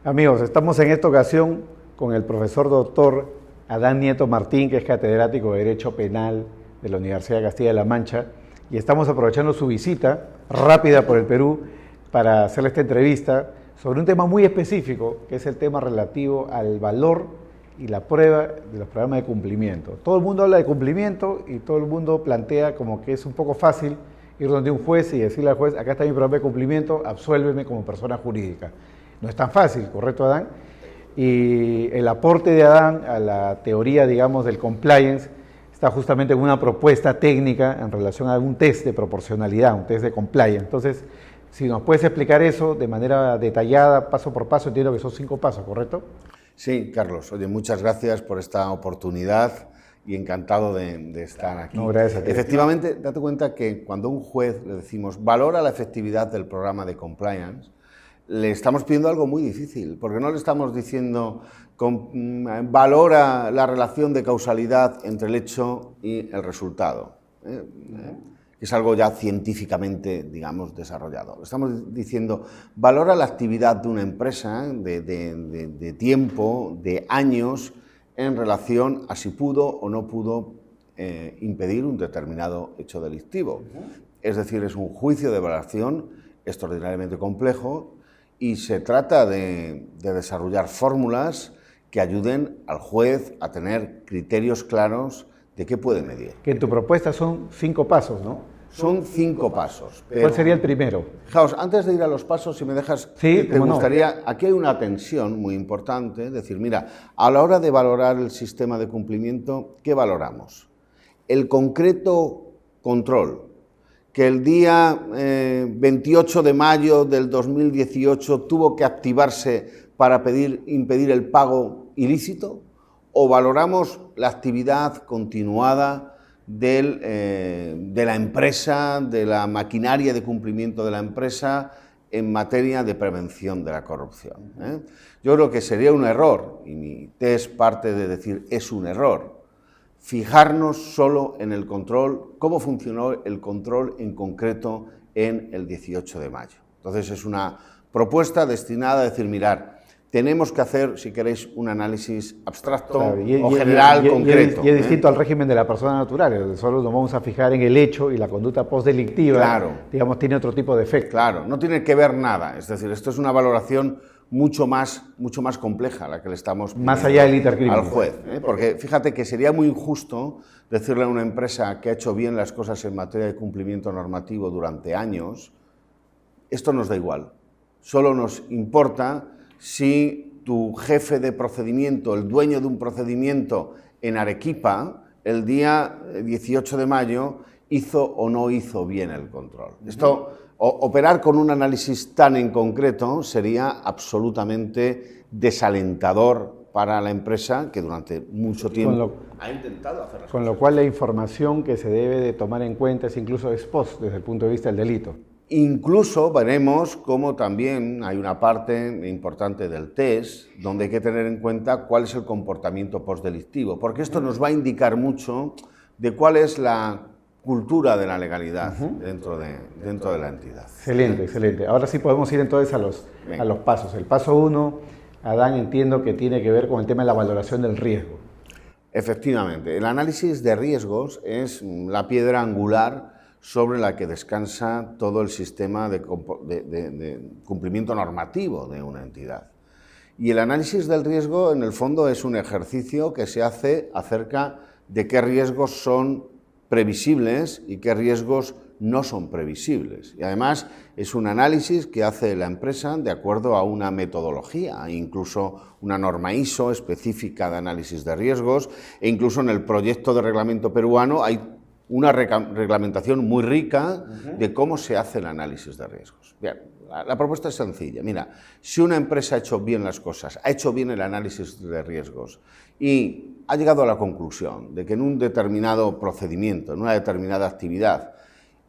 Amigos, estamos en esta ocasión con el profesor doctor Adán Nieto Martín, que es catedrático de Derecho Penal de la Universidad de Castilla-La Mancha, y estamos aprovechando su visita rápida por el Perú para hacerle esta entrevista sobre un tema muy específico, que es el tema relativo al valor y la prueba de los programas de cumplimiento. Todo el mundo habla de cumplimiento y todo el mundo plantea como que es un poco fácil ir donde un juez y decirle al juez, acá está mi programa de cumplimiento, absuélveme como persona jurídica. No es tan fácil, ¿correcto, Adán? Y el aporte de Adán a la teoría, digamos, del compliance está justamente en una propuesta técnica en relación a un test de proporcionalidad, un test de compliance. Entonces, si nos puedes explicar eso de manera detallada, paso por paso, entiendo que son 5 pasos, ¿correcto? Sí, Carlos. Oye, muchas gracias por esta oportunidad y encantado de estar aquí. No, gracias a ti. Efectivamente, date cuenta que cuando a un juez le decimos valora la efectividad del programa de compliance, le estamos pidiendo algo muy difícil, porque no le estamos diciendo valora la relación de causalidad entre el hecho y el resultado, que es algo ya científicamente, digamos, desarrollado. Estamos diciendo valora la actividad de una empresa de tiempo, de años, en relación a si pudo o no pudo impedir un determinado hecho delictivo. Es decir, es un juicio de evaluación extraordinariamente complejo, y se trata de desarrollar fórmulas que ayuden al juez a tener criterios claros de qué puede medir. Que en tu propuesta son 5 pasos, ¿no? Son 5 pasos. ¿Cuál sería el primero? Fijaos, antes de ir a los pasos, si me dejas, sí, te gustaría, aquí hay una tensión muy importante, es decir, mira, a la hora de valorar el sistema de cumplimiento, ¿qué valoramos? El concreto control, que el día 28 de mayo del 2018 tuvo que activarse para impedir el pago ilícito, o valoramos la actividad continuada de la empresa, de la maquinaria de cumplimiento de la empresa en materia de prevención de la corrupción. Yo creo que sería un error, y mi test parte de decir es un error, fijarnos solo en el control, cómo funcionó el control en concreto en el 18 de mayo. Entonces es una propuesta destinada a decir, mirar, tenemos que hacer, si queréis, un análisis abstracto o general, concreto. Y es distinto al régimen de la persona natural, donde solo nos vamos a fijar en el hecho y la conducta postdelictiva, claro, digamos, tiene otro tipo de efecto. Claro, no tiene que ver nada, es decir, esto es una valoración mucho más compleja la que le estamos pidiendo más allá del intercrimen al juez, porque fíjate que sería muy injusto decirle a una empresa que ha hecho bien las cosas en materia de cumplimiento normativo durante años, esto nos da igual, solo nos importa si tu jefe de procedimiento, el dueño de un procedimiento en Arequipa, el día 18 de mayo, hizo o no hizo bien el control. Esto, operar con un análisis tan en concreto sería absolutamente desalentador para la empresa, que durante mucho tiempo ha intentado hacer las cosas. Con lo cual la información que se debe de tomar en cuenta es incluso ex post, desde el punto de vista del delito. Incluso veremos cómo también hay una parte importante del test donde hay que tener en cuenta cuál es el comportamiento postdelictivo, porque esto nos va a indicar mucho de cuál es la cultura de la legalidad dentro de la entidad. Excelente, excelente. Ahora sí podemos ir entonces a los pasos. El paso 1, Adán, entiendo que tiene que ver con el tema de la valoración del riesgo. Efectivamente, el análisis de riesgos es la piedra angular sobre la que descansa todo el sistema de cumplimiento normativo de una entidad. Y el análisis del riesgo, en el fondo, es un ejercicio que se hace acerca de qué riesgos son previsibles y qué riesgos no son previsibles. Y además es un análisis que hace la empresa de acuerdo a una metodología, incluso una norma ISO específica de análisis de riesgos, e incluso en el proyecto de reglamento peruano hay una reglamentación muy rica de cómo se hace el análisis de riesgos. Bien, la propuesta es sencilla. Mira, si una empresa ha hecho bien las cosas, ha hecho bien el análisis de riesgos y ha llegado a la conclusión de que en un determinado procedimiento, en una determinada actividad,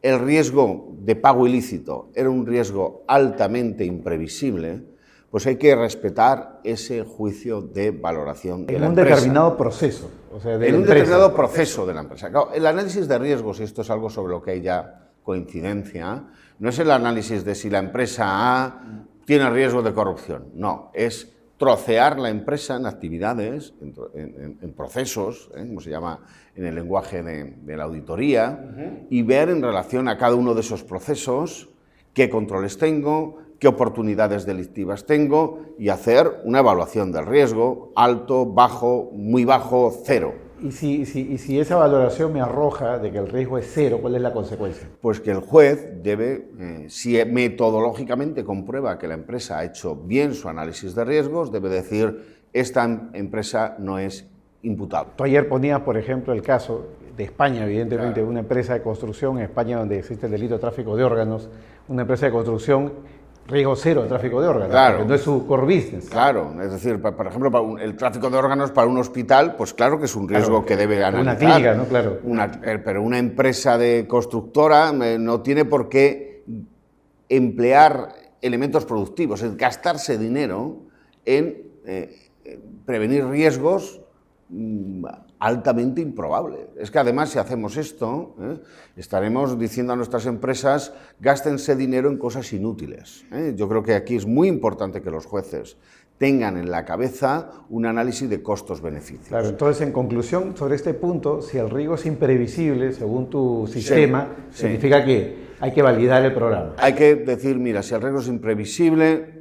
el riesgo de pago ilícito era un riesgo altamente imprevisible, pues hay que respetar ese juicio de valoración de la empresa. En un determinado proceso. O sea, en un determinado proceso de la empresa. Claro, el análisis de riesgos, y esto es algo sobre lo que hay ya coincidencia, no es el análisis de si la empresa A tiene riesgo de corrupción. No, es trocear la empresa en actividades, en procesos, como se llama en el lenguaje de la auditoría, y ver en relación a cada uno de esos procesos qué controles tengo, qué oportunidades delictivas tengo, y hacer una evaluación del riesgo, alto, bajo, muy bajo, cero. Y si esa valoración me arroja de que el riesgo es cero, ¿cuál es la consecuencia? Pues que el juez debe, si metodológicamente comprueba que la empresa ha hecho bien su análisis de riesgos, debe decir, esta empresa no es imputable. Tú ayer ponías, por ejemplo, el caso de España, evidentemente, Claro. una empresa de construcción en España donde existe el delito de tráfico de órganos, una empresa de construcción, riesgo cero de tráfico de órganos, Claro. porque no es su core business. Claro, es decir, por ejemplo, el tráfico de órganos para un hospital, pues claro que es un riesgo Claro, que debe analizar. una clínica, ¿no? Claro. Pero una empresa de constructora no tiene por qué emplear elementos productivos, es gastarse dinero en prevenir riesgos altamente improbables. Es que además, si hacemos esto, estaremos diciendo a nuestras empresas, gástense dinero en cosas inútiles. Yo creo que aquí es muy importante que los jueces tengan en la cabeza un análisis de costos-beneficios. Claro, entonces, en conclusión, sobre este punto, si el riesgo es imprevisible, según tu sistema, sí. significa que hay que validar el programa. Hay que decir, mira, si el riesgo es imprevisible,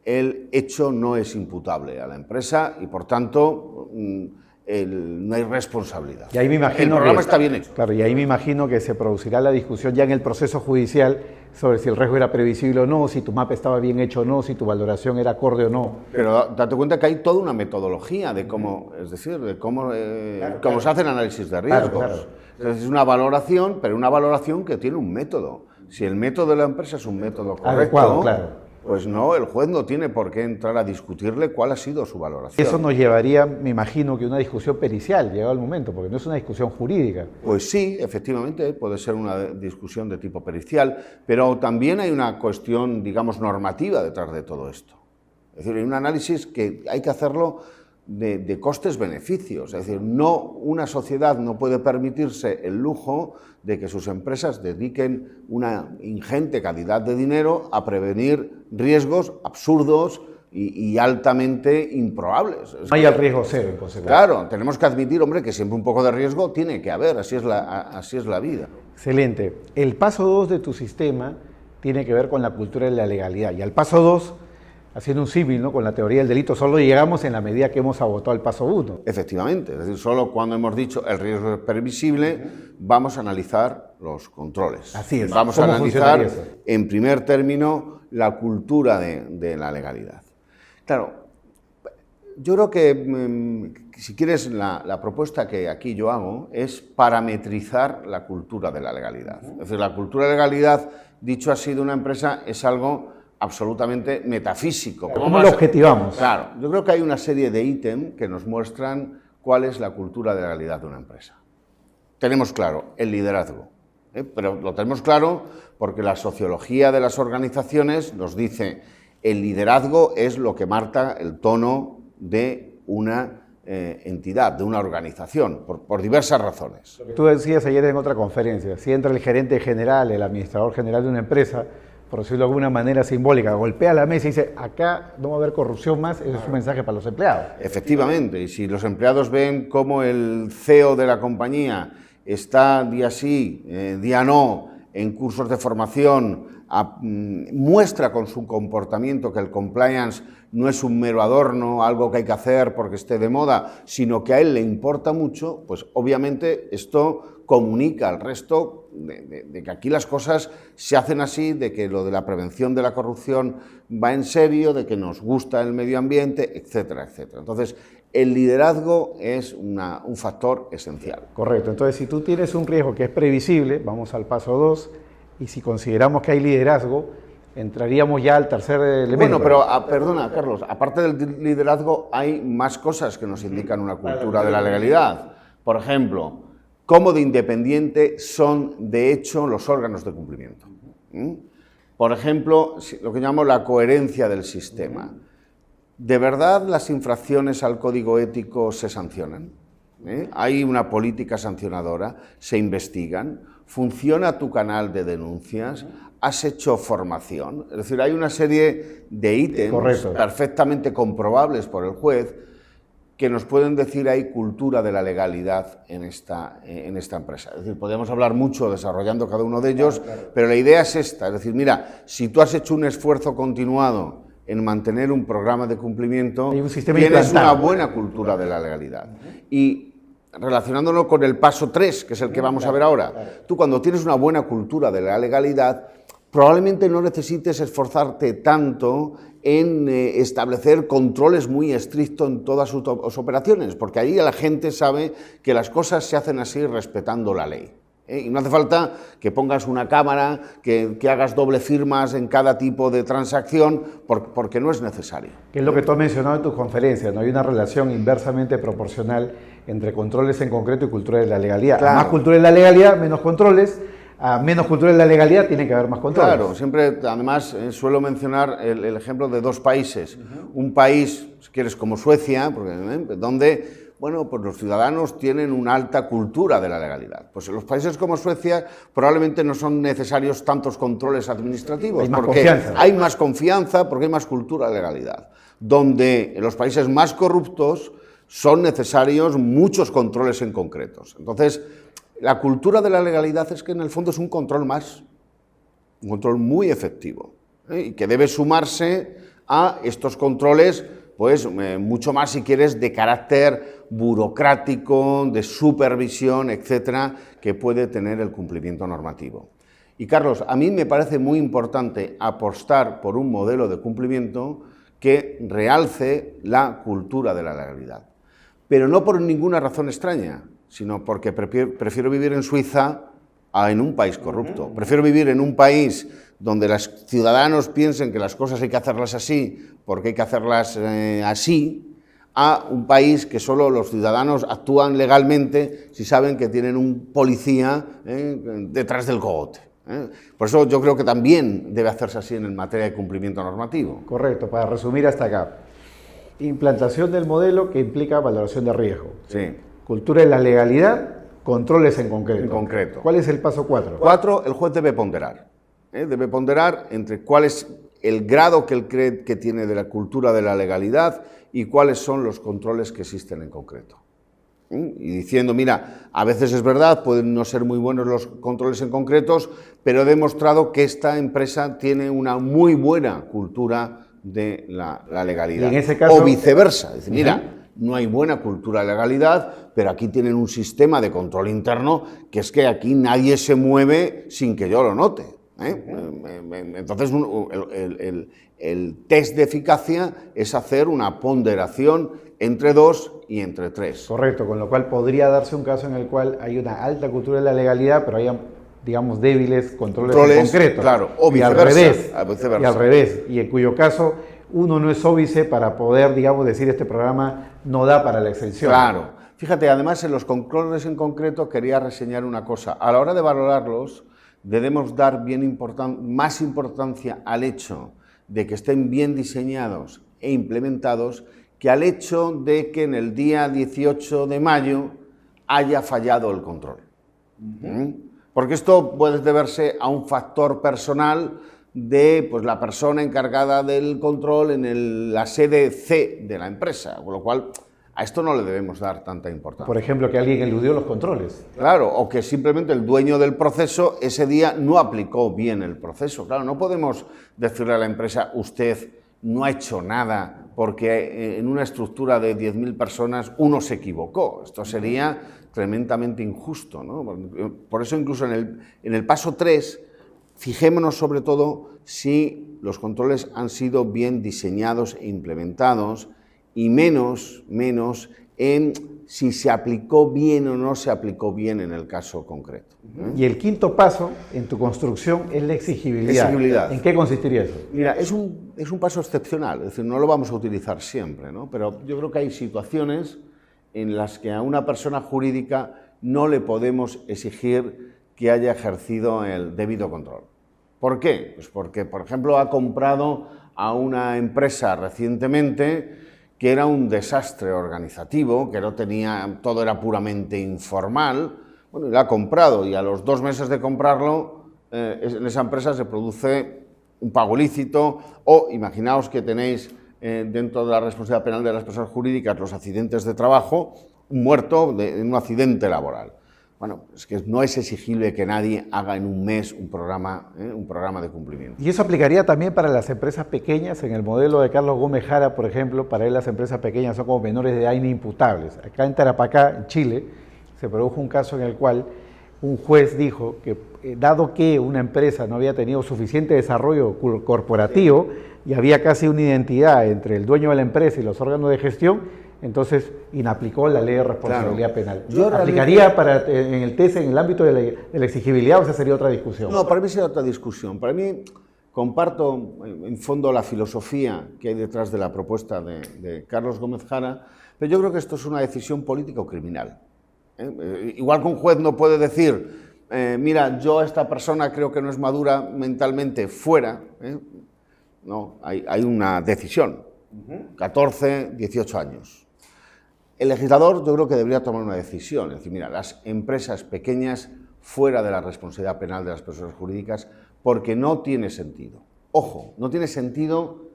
el hecho no es imputable a la empresa y, por tanto, no hay responsabilidad. Y ahí me imagino el programa que, está bien hecho. Claro, y ahí me imagino que se producirá la discusión ya en el proceso judicial sobre si el riesgo era previsible o no, si tu mapa estaba bien hecho o no, si tu valoración era acorde o no. Pero date cuenta que hay toda una metodología de cómo, es decir, de cómo, cómo se hace el análisis de riesgos. Claro. Entonces, es una valoración, pero una valoración que tiene un método. Si el método de la empresa es un método correcto, adecuado, claro. Pues no, el juez no tiene por qué entrar a discutirle cuál ha sido su valoración. Eso nos llevaría, me imagino, que una discusión pericial, llegado el momento, porque no es una discusión jurídica. Pues sí, efectivamente, puede ser una discusión de tipo pericial, pero también hay una cuestión, digamos, normativa detrás de todo esto. Es decir, hay un análisis que hay que hacerlo de costes-beneficios. Es decir, una sociedad no puede permitirse el lujo de que sus empresas dediquen una ingente cantidad de dinero a prevenir riesgos absurdos y altamente improbables. No hay el riesgo cero, en consecuencia. Claro, tenemos que admitir, hombre, que siempre un poco de riesgo tiene que haber, así es la vida. Excelente. El paso 2 de tu sistema tiene que ver con la cultura de la legalidad. Y al paso 2, haciendo un símil, ¿no?, con la teoría del delito, solo llegamos en la medida que hemos agotado el paso 1. Efectivamente, es decir, solo cuando hemos dicho el riesgo es previsible, vamos a analizar los controles. Así es. Vamos a ¿Cómo analizar, funcionaría eso? en primer término, la cultura de la legalidad. Claro, yo creo que, si quieres, la propuesta que aquí yo hago es parametrizar la cultura de la legalidad. Es decir, la cultura de la legalidad, dicho así de una empresa, es algo absolutamente metafísico. ¿Cómo lo objetivamos? Claro, yo creo que hay una serie de ítems que nos muestran cuál es la cultura de la legalidad de una empresa. Tenemos claro el liderazgo, pero lo tenemos claro porque la sociología de las organizaciones nos dice el liderazgo es lo que marca el tono de una entidad, de una organización, por diversas razones. Tú decías ayer en otra conferencia, si entra el gerente general, el administrador general de una empresa, por decirlo de alguna manera simbólica, golpea la mesa y dice, acá no va a haber corrupción más, eso es un mensaje para los empleados. Efectivamente, y si los empleados ven cómo el CEO de la compañía está día sí, día no, en cursos de formación, muestra con su comportamiento que el compliance no es un mero adorno, algo que hay que hacer porque esté de moda, sino que a él le importa mucho, pues obviamente esto comunica al resto de que aquí las cosas se hacen así, de que lo de la prevención de la corrupción va en serio, de que nos gusta el medio ambiente, etcétera, etcétera. Entonces, el liderazgo es un factor esencial. Correcto. Entonces, si tú tienes un riesgo que es previsible, vamos al paso 2, y si consideramos que hay liderazgo, entraríamos ya al tercer elemento. Bueno, pero perdona, Carlos, aparte del liderazgo hay más cosas que nos indican una cultura de la legalidad. Por ejemplo, cómo de independiente son de hecho los órganos de cumplimiento. Por ejemplo, lo que llamo la coherencia del sistema. ¿De verdad las infracciones al código ético se sancionan? Hay una política sancionadora, se investigan, funciona tu canal de denuncias, has hecho formación. Es decir, hay una serie de ítems perfectamente comprobables por el juez que nos pueden decir hay cultura de la legalidad en esta empresa. Es decir, podríamos hablar mucho desarrollando cada uno de ellos, pero la idea es esta. Es decir, mira, si tú has hecho un esfuerzo continuado en mantener un programa de cumplimiento, tienes una buena cultura de la legalidad. Y relacionándolo con el paso 3, que es el que vamos a ver ahora, tú cuando tienes una buena cultura de la legalidad, probablemente no necesites esforzarte tanto en establecer controles muy estrictos en todas sus operaciones, porque ahí la gente sabe que las cosas se hacen así respetando la ley. Y no hace falta que pongas una cámara, que hagas doble firmas en cada tipo de transacción, porque no es necesario. Que es lo que tú has mencionado en tus conferencias, ¿no? Hay una relación inversamente proporcional entre controles en concreto y cultura de la legalidad. Claro. A más cultura de la legalidad, menos controles. A menos cultura de la legalidad tiene que haber más controles. Claro, siempre, además, suelo mencionar el ejemplo de dos países. Un país, si quieres, como Suecia, donde, bueno, pues los ciudadanos tienen una alta cultura de la legalidad. Pues en los países como Suecia probablemente no son necesarios tantos controles administrativos. Hay más confianza, porque hay más cultura de legalidad. Donde en los países más corruptos son necesarios muchos controles en concretos. Entonces, la cultura de la legalidad es que en el fondo es un control más, un control muy efectivo, y que debe sumarse a estos controles, pues mucho más si quieres de carácter burocrático, de supervisión, etcétera, que puede tener el cumplimiento normativo. Y Carlos, a mí me parece muy importante apostar por un modelo de cumplimiento que realce la cultura de la legalidad, pero no por ninguna razón extraña, sino porque prefiero vivir en Suiza a en un país corrupto. Prefiero vivir en un país donde los ciudadanos piensen que las cosas hay que hacerlas así, porque hay que hacerlas así, a un país que solo los ciudadanos actúan legalmente si saben que tienen un policía detrás del cogote. Por eso yo creo que también debe hacerse así en materia de cumplimiento normativo. Correcto, para resumir hasta acá. Implantación del modelo que implica valoración de riesgo. Sí. Cultura de la legalidad, controles en concreto. En concreto. ¿Cuál es el paso 4? 4, el juez debe ponderar. Debe ponderar entre cuál es el grado que él cree que tiene de la cultura de la legalidad y cuáles son los controles que existen en concreto. Y diciendo, mira, a veces es verdad, pueden no ser muy buenos los controles en concretos, pero he demostrado que esta empresa tiene una muy buena cultura de la legalidad. Y en ese caso, o viceversa. Es decir, mira, no hay buena cultura de legalidad, pero aquí tienen un sistema de control interno que es que aquí nadie se mueve sin que yo lo note. Entonces, el test de eficacia es hacer una ponderación entre 2 y entre 3. Correcto, con lo cual podría darse un caso en el cual hay una alta cultura de la legalidad, pero haya, digamos, débiles controles en concreto. Claro, o viceversa. Y al revés, y en cuyo caso uno no es óbice para poder, digamos, decir este programa no da para la exención. Claro. Fíjate, además en los controles en concreto quería reseñar una cosa. A la hora de valorarlos debemos dar más importancia al hecho de que estén bien diseñados e implementados que al hecho de que en el día 18 de mayo haya fallado el control. Porque esto puede deberse a un factor personal de pues, la persona encargada del control en la sede C de la empresa, con lo cual a esto no le debemos dar tanta importancia. Por ejemplo, que alguien eludió los controles. Claro, o que simplemente el dueño del proceso ese día no aplicó bien el proceso. Claro, no podemos decirle a la empresa, usted no ha hecho nada porque en una estructura de 10.000 personas uno se equivocó. Esto sería tremendamente injusto, ¿no? Por eso incluso en el paso 3, fijémonos sobre todo si los controles han sido bien diseñados e implementados y menos en si se aplicó bien o no se aplicó bien en el caso concreto. Y el quinto paso en tu construcción es la exigibilidad. ¿En qué consistiría eso? Mira, es un paso excepcional, es decir, no lo vamos a utilizar siempre, ¿no? Pero yo creo que hay situaciones en las que a una persona jurídica no le podemos exigir que haya ejercido el debido control. ¿Por qué? Pues porque, por ejemplo, ha comprado a una empresa recientemente que era un desastre organizativo, que no tenía, todo era puramente informal. Bueno, y la ha comprado, y a los 2 meses de comprarlo, en esa empresa se produce un pago ilícito, o imaginaos que tenéis dentro de la responsabilidad penal de las personas jurídicas los accidentes de trabajo, un muerto en un accidente laboral. Bueno, es que no es exigible que nadie haga en un mes un programa de cumplimiento. ¿Y eso aplicaría también para las empresas pequeñas? En el modelo de Carlos Gómez Jara, por ejemplo, para él las empresas pequeñas son como menores de edad inimputables. Acá en Tarapacá, en Chile, se produjo un caso en el cual un juez dijo que, dado que una empresa no había tenido suficiente desarrollo corporativo y había casi una identidad entre el dueño de la empresa y los órganos de gestión, entonces inaplicó la ley de responsabilidad penal. ¿Aplicaría en el TES en el ámbito de la exigibilidad o esa sería otra discusión? No, para mí sería otra discusión. Para mí, comparto en fondo la filosofía que hay detrás de la propuesta de Carlos Gómez Jara, pero yo creo que esto es una decisión política o criminal. Igual que un juez no puede decir, mira, yo a esta persona creo que no es madura mentalmente, fuera. No, hay una decisión, 14, 18 años. El legislador yo creo que debería tomar una decisión, es decir, mira, las empresas pequeñas fuera de la responsabilidad penal de las personas jurídicas, porque no tiene sentido. Ojo, no tiene sentido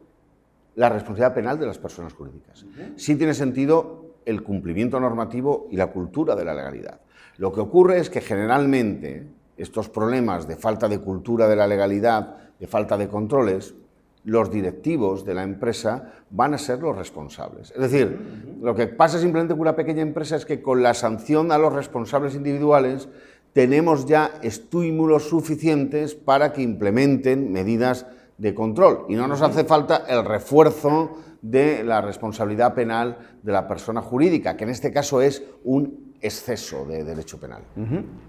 la responsabilidad penal de las personas jurídicas. Sí tiene sentido el cumplimiento normativo y la cultura de la legalidad. Lo que ocurre es que generalmente estos problemas de falta de cultura de la legalidad, de falta de controles, los directivos de la empresa van a ser los responsables. Es decir, lo que pasa simplemente con una pequeña empresa es que con la sanción a los responsables individuales tenemos ya estímulos suficientes para que implementen medidas de control y no nos hace falta el refuerzo de la responsabilidad penal de la persona jurídica, que en este caso es un exceso de derecho penal.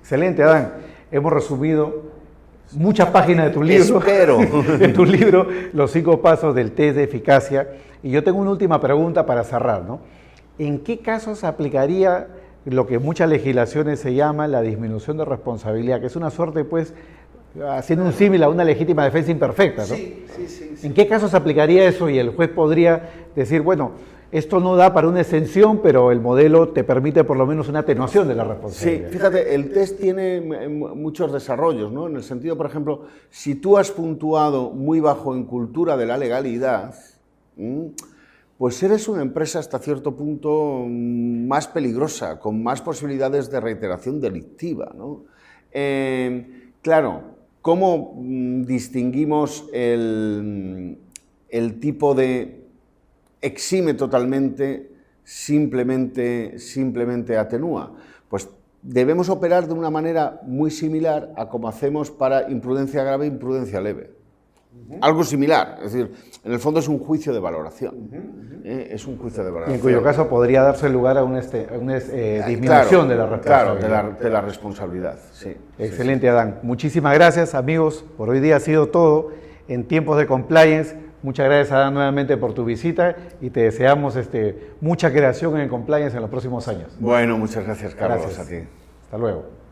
Excelente, Adán. Hemos resumido muchas páginas de tu libro. Espero. De tu libro, Los 5 pasos del test de eficacia. Y yo tengo una última pregunta para cerrar, ¿no? ¿En qué casos se aplicaría lo que en muchas legislaciones se llama la disminución de responsabilidad, que es una suerte, pues, haciendo un símil a una legítima defensa imperfecta, ¿no? Sí. ¿En qué casos se aplicaría eso y el juez podría decir, bueno, esto no da para una exención, pero el modelo te permite por lo menos una atenuación de la responsabilidad? Sí, fíjate, el test tiene muchos desarrollos, ¿no? En el sentido, por ejemplo, si tú has puntuado muy bajo en cultura de la legalidad, pues eres una empresa hasta cierto punto más peligrosa, con más posibilidades de reiteración delictiva, ¿no? Claro, ¿cómo distinguimos el tipo de exime totalmente, simplemente atenúa? Pues debemos operar de una manera muy similar a como hacemos para imprudencia grave e imprudencia leve. Algo similar, es decir, en el fondo es un juicio de valoración. Es un juicio de valoración. Y en cuyo caso podría darse lugar a una disminución de la responsabilidad. Claro, de la responsabilidad, sí. Excelente, Adán. Muchísimas gracias, amigos. Por hoy día ha sido todo en tiempos de compliance. Muchas gracias, Adán, nuevamente por tu visita y te deseamos mucha creación en el compliance en los próximos años. Bueno, muchas gracias, Carlos. Gracias. A ti. Hasta luego.